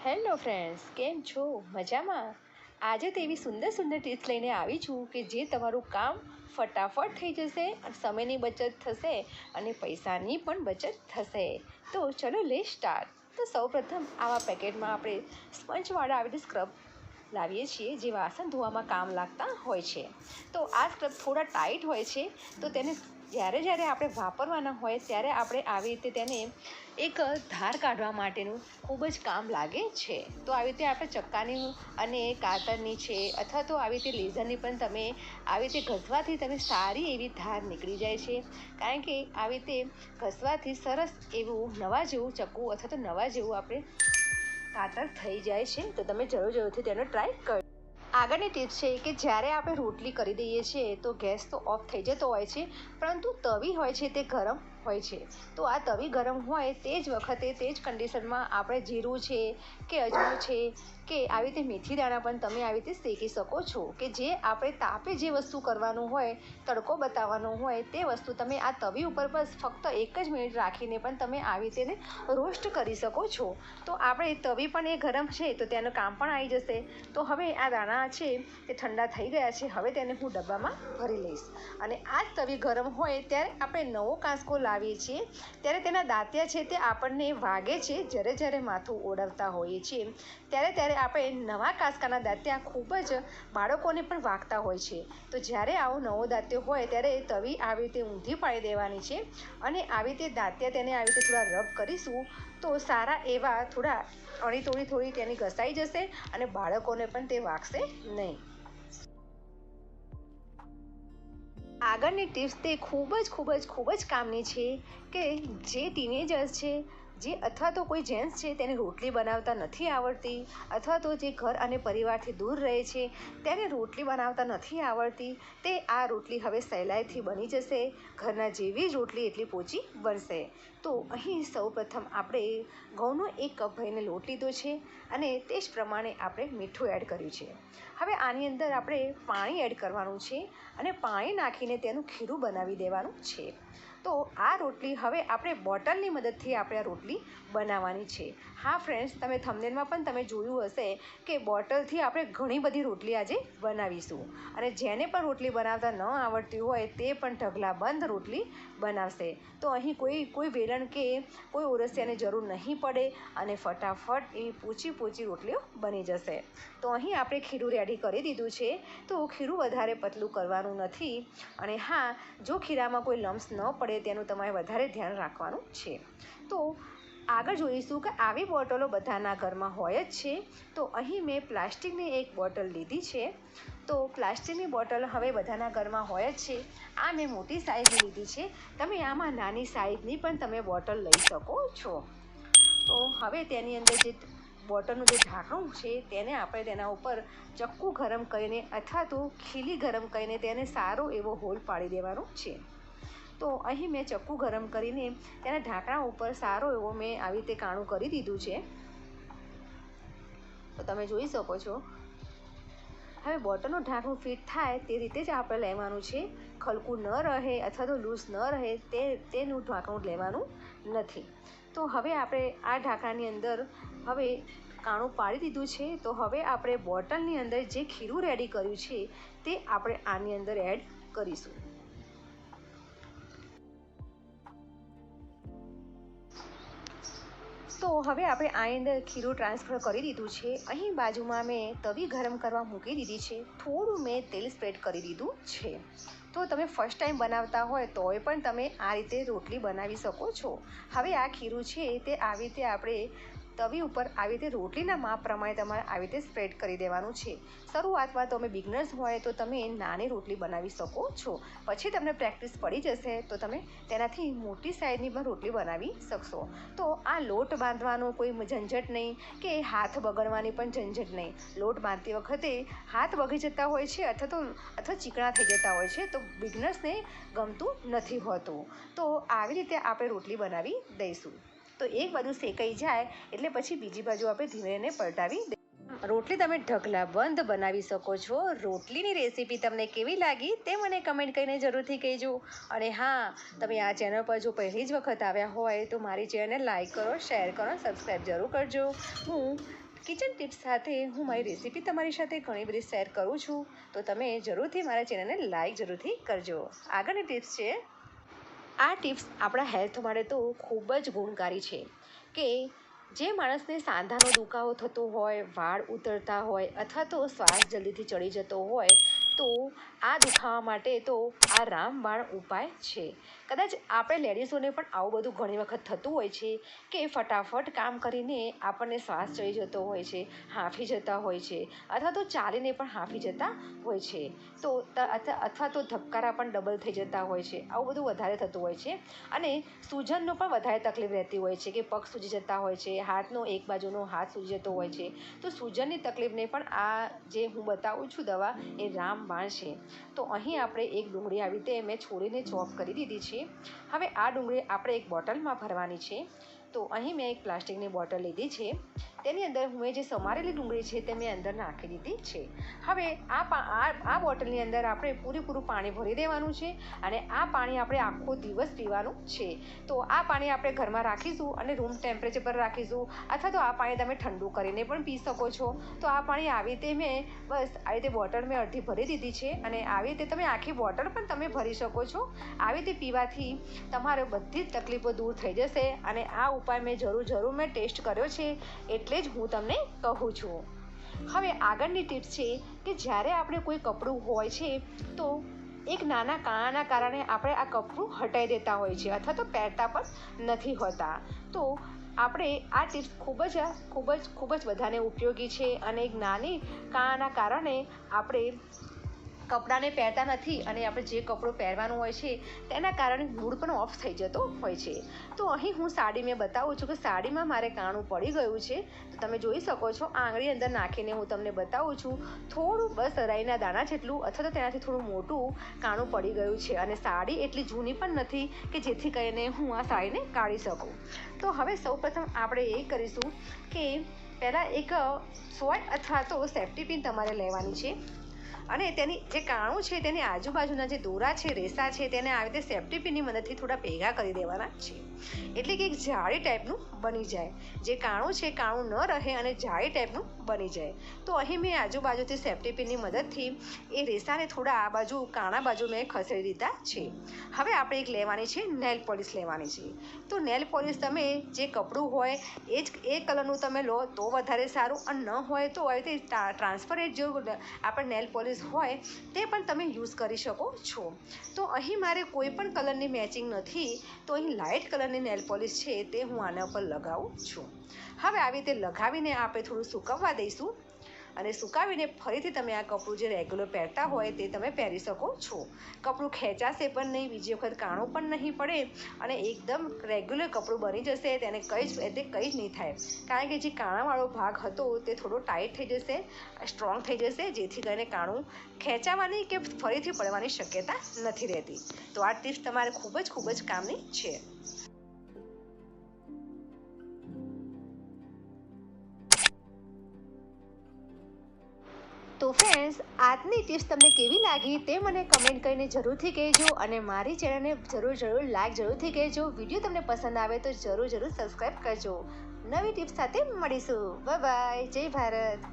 Hello friends, કેમ છો? મજામાં? આજે તો એવી સુંદર સુંદર ટિપ્સ લઈને આવી છું કે જે તમારું કામ ફટાફટ થઈ જશે, સમયની બચત થશે અને પૈસાની પણ બચત થશે. તો ચલો લે સ્ટાર્ટ. તો સૌપ્રથમ આવા પેકેટમાં આપણે સ્પંજવાળા આવી સ્ક્રબ લાવીએ છીએ જે વાસણ ધોવામાં કામ લાગતા હોય છે. તો આ સ્ક્રબ થોડા ટાઈટ હોય છે, તો તેને જ્યારે આપણે વાપરવાના હોય ત્યારે આપણે આવી રીતે તેને એક ધાર કાઢવા માટેનું ખૂબ જ કામ લાગે છે. તો આવી રીતે આપણે ચક્કાની અને કાતરની છે અથવા તો આવી રીતે લેઝરની પણ તમે આવી રીતે ઘસવાથી તમે સારી એવી ધાર નીકળી જાય છે. કારણ કે આવી રીતે ઘસવાથી સરસ એવું નવા જેવું ચક્કુ અથવા તો નવા જેવું આપણે કાતર થઈ જાય છે. તો તમે જરૂરથી તેનો ટ્રાય કરો. આગળની ટિપ્સ છે કે જ્યારે આપણે રોટલી કરી દઈએ છીએ તો ગેસ તો ઓફ થઈ જતો હોય છે, પરંતુ તવી હોય છે તે ગરમ હોય છે. તો આ તવી ગરમ હોય તે જ વખતે તે જ કન્ડિશનમાં આપણે જીરું છે કે અજમો છે કે આવી રીતે મેથી દાણા પણ તમે આવી રીતે શેકી શકો છો. કે જે આપણે તાપે જે વસ્તુ કરવાનું હોય, તડકો બતાવવાનો હોય તે વસ્તુ તમે આ તવી ઉપર બસ ફક્ત 1 જ મિનિટ રાખીને પણ તમે આવી તેને રોસ્ટ કરી શકો છો. તો આપણે તવી પણ એ ગરમ છે તો તેનું કામ પણ આવી જશે. તો હવે આ દાણા છે તે ઠંડા થઈ ગયા છે. હવે તેને હું ડબ્બામાં ભરી લઈશ. અને આ જ તવી ગરમ હોય ત્યારે આપણે નવો કાંસકો લાવીએ છીએ ત્યારે તેના દાંતિયા છે તે આપણને વાગે છે. જ્યારે માથું ઓળવતા હોઈએ છીએ ત્યારે આપણે નવા કાંસકાના દાંતિયા ખૂબ જ બાળકોને પણ વાગતા હોય છે. તો જ્યારે આવો નવો દાંતિયો હોય ત્યારે તવી આવી રીતે ઊંધી પાડી દેવાની છે અને આવી રીતે દાંતિયા તેને આવી રીતે થોડા રબ કરીશું તો સારા એવા થોડા થોડી તેની ઘસાઈ જશે અને બાળકોને પણ તે વાગશે નહીં. આગળની ટિપ્સ તે ખૂબ જ કામની છે કે જે ટીનેજર્સ છે જે અથવા તો કોઈ જેન્ટ્સ છે તેને રોટલી બનાવતા નથી આવડતી અથવા તો જે ઘર અને પરિવારથી દૂર રહે છે તેને રોટલી બનાવતા નથી આવડતી, તે આ રોટલી હવે સહેલાઈથી બની જશે. ઘરના જેવી જ રોટલી એટલી પોચી બનશે. તો અહીં સૌપ્રથમ આપણે ઘઉંનો 1 કપ ભરીને લોટ લીધો છે અને તે જ પ્રમાણે આપણે મીઠું એડ કર્યું છે. હવે આની અંદર આપણે પાણી એડ કરવાનું છે અને પાણી નાખીને તેનું ખીરું બનાવી દેવાનું છે. તો આ રોટલી હવે આપણે બોટલની મદદથી આપણે આ રોટલી બનાવવાની છે. હા ફ્રેન્ડ્સ, તમે થંબનેલમાં પણ તમે જોયું હશે કે બોટલથી આપણે ઘણી બધી રોટલી આજે બનાવીશું અને જેને પણ રોટલી બનાવતા ન આવડતી હોય તે પણ ઢગલાબંધ રોટલી બનાવશે. તો અહીં કોઈ વેલણ કે કોઈ ઓરસિયાની જરૂર નહીં પડે અને ફટાફટ એવી પોચી રોટલીઓ બની જશે. તો અહીં આપણે ખીરું રેડી કરી દીધું છે. તો ખીરું વધારે પતલું કરવાનું નથી અને હા, જો ખીરામાં કોઈ લમ્સ ન પડે તેનું તમારે વધારે ધ્યાન રાખવાનું છે. તો આગળ જોઈશું કે આવી બોટલો બધાના ઘરમાં હોય જ છે. તો અહીં મેં પ્લાસ્ટિકની એક બોટલ લીધી છે. તો પ્લાસ્ટિકની બોટલ હવે બધાના ઘરમાં હોય જ છે. આ મેં મોટી સાઈઝની લીધી છે. તમે આમાં નાની સાઈઝની પણ તમે બોટલ લઈ શકો છો. તો હવે તેની અંદર જે બોટલનું જે ઢાંકણું છે તેને આપણે તેના ઉપર ચક્કુ ગરમ કરીને અથવા તો ખીલી ગરમ કરીને તેને સારો એવો હોલ પાડી દેવાનો છે. તો અહીં મેં ચક્કુ ગરમ કરીને તેના ઢાંકણા ઉપર સારો એવો મેં આવી રીતે કાણું કરી દીધું છે. તો તમે જોઈ શકો છો. હવે બોટલનું ઢાંકણું ફિટ થાય તે રીતે જ આપણે લેવાનું છે. ખલકું ન રહે અથવા તો લૂઝ ન રહે તેનું ઢાંકણું લેવાનું નથી. તો હવે આપણે આ ઢાંકણાની અંદર હવે કાણું પાડી દીધું છે. તો હવે આપણે બોટલની અંદર જે ખીરું રેડી કર્યું છે તે આપણે આની અંદર એડ કરીશું. તો હવે આપણે આની અંદર ખીરું ટ્રાન્સફર કરી દીધું છે. અહીં બાજુમાં મેં તવી ગરમ કરવા મૂકી દીધી છે. થોડું મેં તેલ સ્પ્રેડ કરી દીધું છે. તો તમે ફર્સ્ટ ટાઈમ બનાવતા હોય તોય પણ તમે આ રીતે રોટલી બનાવી શકો છો. હવે આ ખીરું છે તે આવી રીતે આપણે તવી ઉપર આવી રીતે રોટલીના માપ પ્રમાણે તમારે આવી રીતે સ્પ્રેડ કરી દેવાનું છે. શરૂઆતમાં તમે બિગનર્સ હોય તો તમે નાની રોટલી બનાવી શકો છો. પછી તમને પ્રેક્ટિસ પડી જશે તો તમે તેનાથી મોટી સાઈઝની પણ રોટલી બનાવી શકશો. તો આ લોટ બાંધવાનો કોઈ ઝંઝટ નહીં કે હાથ બગડવાની પણ ઝંઝટ નહીં. લોટ બાંધતી વખતે હાથ બગડી જતા હોય છે અથવા ચીકણા થઈ જતા હોય છે તો બિગનર્સને ગમતું નથી હોતું. તો આવી રીતે આપણે રોટલી બનાવી દઈશું. તો એક બાજુ શેકાઈ જાય એટલે પછી બીજી બાજુ આપણે ધીમે પલટાવી રોટલી તમે ઢગલાબંધ બનાવી શકો છો. રોટલીની રેસીપી તમને કેવી લાગી તે મને કમેન્ટ કરીને જરૂરથી કહેજો. અને હા, તમે આ ચેનલ પર જો પહેલી જ વખત આવ્યા હોય તો મારી ચેનલ લાઈક કરો, શેર કરો, સબસ્ક્રાઈબ જરૂર કરજો. હું કિચન ટિપ્સ સાથે હું મારી રેસીપી તમારી સાથે ઘણી બધી શેર કરું છું, તો તમે જરૂરથી મારા ચેનલને લાઈક જરૂરથી કરજો. આગળની ટિપ્સ છે, આ ટિપ્સ આપણા હેલ્થ માટે તો ખૂબ જ ગુણકારી છે કે જે માણસને સાંધાનો દુખાવો થતો હોય, વાળ ઉતરતા હોય અથવા તો શ્વાસ જલ્દીથી ચડી જતો હોય, તો આ દુખાવા માટે તો આ રામબાણ ઉપાય છે. કદાચ આપણે લેડીઝોને પણ આવું બધું ઘણી વખત થતું હોય છે કે ફટાફટ કામ કરીને આપણને શ્વાસ ચડી જતો હોય છે, હાંફી જતા હોય છે અથવા તો ચાલીને પણ હાંફી જતા હોય છે, તો અથવા તો ધબકારા પણ ડબલ થઈ જતા હોય છે. આવું બધું વધારે થતું હોય છે અને સૂજનનો પણ વધારે તકલીફ રહેતી હોય છે કે પગ સૂજી જતા હોય છે, હાથનો એક બાજુનો હાથ સૂજી જતો હોય છે. તો સૂજનની તકલીફને પણ આ જે હું બતાવું છું દવા એ રામબાણ છે. તો અહીં આપણે એક ડુંગળી આવી રીતે મેં છોડીને ચોપ કરી દીધી છે. હવે આ ડુંગળી આપણે એક બોટલમાં ભરવાની છે. તો અહીં મેં એક પ્લાસ્ટિકની બોટલ લીધી છે, તેની અંદર હું જે સમારેલી ડુંગળી છે તે મેં અંદર નાખી દીધી છે. હવે આ બોટલની અંદર આપણે પૂરેપૂરું પાણી ભરી દેવાનું છે અને આ પાણી આપણે આખો દિવસ પીવાનું છે. તો આ પાણી આપણે ઘરમાં રાખીશું અને રૂમ ટેમ્પરેચર પર રાખીશું, અથવા તો આ પાણી તમે ઠંડુ કરીને પણ પી શકો છો. તો આ પાણી આવી રીતે મેં બસ આવી રીતે બોટલ મેં અડધી ભરી દીધી છે અને આવી રીતે તમે આખી બોટલ પણ તમે ભરી શકો છો. આવી રીતે પીવાથી તમારે બધી જ તકલીફો દૂર થઈ જશે અને આ ઉપાય મેં જરૂર મેં ટેસ્ટ કર્યો છે એટલે જ હું તમને કહું છું. હવે આગળની ટિપ્સ છે કે જ્યારે આપણે કોઈ કપડું હોય છે તો એક નાના કાણાના કારણે આપણે આ કપડું હટાવી દેતા હોય છે અથવા તો પહેરતા પણ નથી હોતા. તો આપણે આ ટિપ્સ ખૂબ જ બધાને ઉપયોગી છે અને એક નાની કાણાના કારણે આપણે કપડાને પહેરતા નથી અને આપણે જે કપડું પહેરવાનું હોય છે તેના કારણે મૂડ પણ ઓફ થઈ જતો હોય છે. તો અહીં હું સાડી મેં બતાવું છું કે સાડીમાં મારે કાણું પડી ગયું છે, તો તમે જોઈ શકો છો. આંગળી અંદર નાખીને હું તમને બતાવું છું. થોડું બસ રાઈના દાણા જેટલું અથવા તો તેનાથી થોડું મોટું કાણું પડી ગયું છે અને સાડી એટલી જૂની પણ નથી કે જેથી કરીને હું આ સાડીને કાઢી શકું. તો હવે સૌપ્રથમ આપણે એ કરીશું કે પહેલાં એક સોય અથવા તો સેફ્ટી પિન તમારે લેવાની છે અને તેની જે કાણું છે તેની આજુબાજુના જે દોરા છે, રેસા છે, તેને આવી રીતે સેફ્ટી પિનની મદદથી થોડા ભેગા કરી દેવાના છે, એટલે કે એક જાળી ટાઈપનું બની જાય. જે કાણું છે કાણું ન રહે અને જાળી ટાઈપનું બની જાય. તો અહીં મેં આજુબાજુથી સેફ્ટી પિનની મદદથી એ રેસાને થોડા આ બાજુ કાણા બાજુ મેં ખસેડી દીધા છે. હવે આપણે એક લેવાની છે નેલ પોલિશ લેવાની છે. તો નેલ પોલિશ તમે જે કપડું હોય એ કલરનું તમે લો તો વધારે સારું, અને ન હોય તો આવી રીતે ટ્રાન્સપરેન્ટ જો આપણે નેલ પોલિશ હોય તે પણ તમે યુઝ કરી શકો છો. તો અહીં મારે કોઈ પણ કલરની મેચિંગ નથી, તો અહીં લાઇટ કલરની નેલ પોલિશ છે તે હું આના ઉપર લગાવું છું. હવે આવી રીતે લગાવીને આપણે થોડું સૂકવવા દઈશું અને સુકાવીને ફરીથી તમે આ કપડું જે રેગ્યુલર પહેરતા હોય તે તમે પહેરી શકો છો. કપડું ખેંચાશે પણ નહીં, બીજી વખત કાણું પણ નહીં પડે અને એકદમ રેગ્યુલર કપડું બની જશે. તેને કંઈ જ નહીં થાય, કારણ કે જે કાણાવાળો ભાગ હતો તે થોડો ટાઈટ થઈ જશે, સ્ટ્રોંગ થઈ જશે, જેથી કરીને કાણું ખેંચાવાની કે ફરીથી પડવાની શક્યતા નથી રહેતી. તો આ ટિપ્સ તમારે ખૂબ જ કામની છે. તો ફ્રેન્ડ્સ, આજની ટિપ્સ તમને કેવી લાગી તે મને કમેન્ટ કરીને જરૂરથી કહેજો અને મારી ચેનલને જરૂર લાઈક જરૂરથી કહેજો. વિડીયો તમને પસંદ આવે તો જરૂર સબસ્ક્રાઈબ કરજો. નવી ટિપ્સ સાથે મળીશું. Bye bye. જય ભારત.